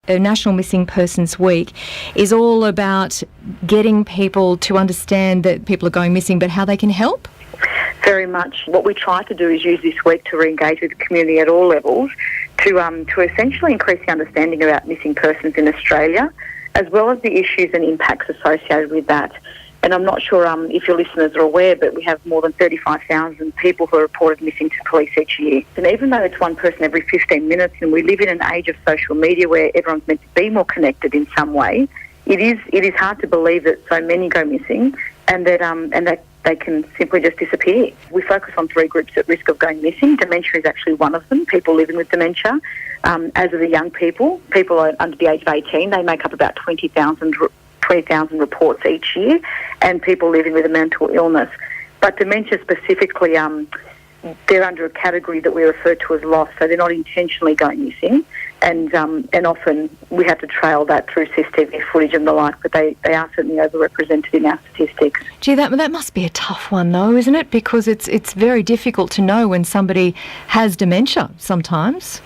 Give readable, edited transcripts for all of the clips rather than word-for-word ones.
National Missing Persons Week is all about getting people to understand that people are going missing, but how they can help? Very much. What we try to do is use this week to re-engage with the community at all levels to essentially increase the understanding about missing persons in Australia, as well as the issues and impacts associated with that. And I'm not sure if your listeners are aware, but we have more than 35,000 people who are reported missing to police each year. And even though it's one person every 15 minutes, and we live in an age of social media where everyone's meant to be more connected in some way, it is hard to believe that so many go missing and that they can simply just disappear. We focus on 3 groups at risk of going missing. Dementia is actually one of them, people living with dementia. As are the young people under the age of 18, they make up about 20,000 reports each year, and people living with a mental illness. But dementia specifically, they're under a category that we refer to as lost, so they're not intentionally going missing, and often we have to trail that through CCTV footage and the like, but they are certainly overrepresented in our statistics. Gee, that must be a tough one though, isn't it? Because it's very difficult to know when somebody has dementia sometimes.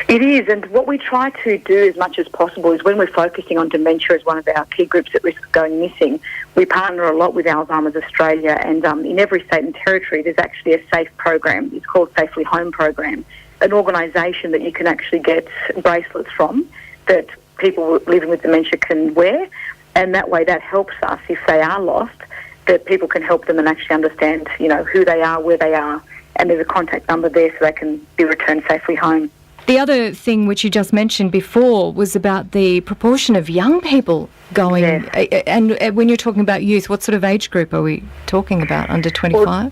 It is, and what we try to do as much as possible is when we're focusing on dementia as one of our key groups at risk of going missing, we partner a lot with Alzheimer's Australia, and in every state and territory there's actually a SAFE program. It's called Safely Home program, an organisation that you can actually get bracelets from that people living with dementia can wear, and that way that helps us if they are lost, that people can help them and actually understand, who they are, where they are, and there's a contact number there so they can be returned safely home. The other thing which you just mentioned before was about the proportion of young people going. Yes. And when you're talking about youth, what sort of age group are we talking about? Under 25?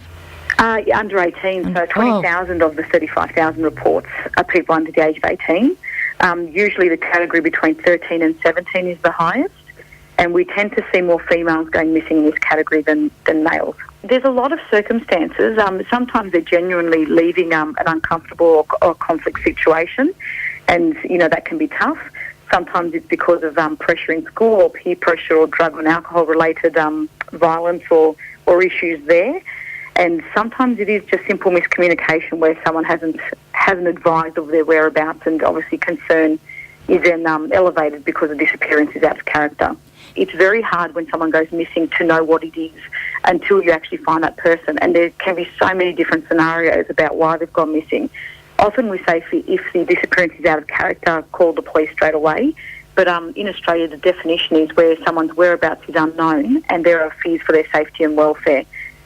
Under 18. So 20,000 of the 35,000 reports are people under the age of 18. Usually the category between 13 and 17 is the highest. And we tend to see more females going missing in this category than males. There's a lot of circumstances. Sometimes they're genuinely leaving an uncomfortable or conflict situation, and, that can be tough. Sometimes it's because of pressure in school or peer pressure or drug and alcohol-related violence or issues there. And sometimes it is just simple miscommunication where someone hasn't advised of their whereabouts, and obviously concern is then elevated because the disappearance is out of character. It's very hard when someone goes missing to know what it is until you actually find that person. And there can be so many different scenarios about why they've gone missing. Often we say if the disappearance is out of character, call the police straight away. But in Australia, the definition is where someone's whereabouts is unknown and there are fears for their safety and welfare.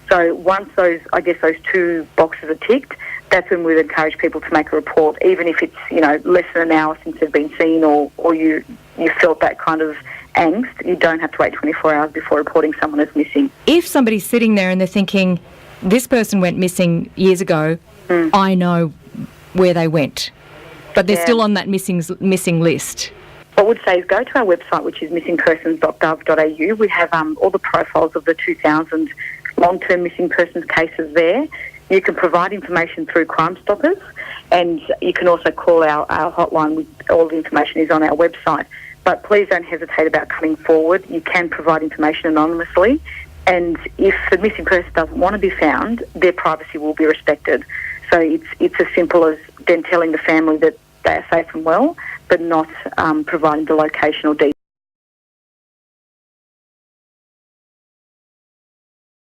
So once those 2 boxes are ticked, that's when we'd encourage people to make a report, even if it's, less than an hour since they've been seen or you felt that kind of angst. You don't have to wait 24 hours before reporting someone as missing. If somebody's sitting there and they're thinking, this person went missing years ago, I know where they went, but they're still on that missing list. What I would say is go to our website, which is missingpersons.gov.au. We have all the profiles of the 2,000 long-term missing persons cases there. You can provide information through Crime Stoppers, and you can also call our hotline. All the information is on our website. But please don't hesitate about coming forward. You can provide information anonymously, and if the missing person doesn't want to be found, their privacy will be respected. So it's as simple as then telling the family that they are safe and well, but not providing the location or details.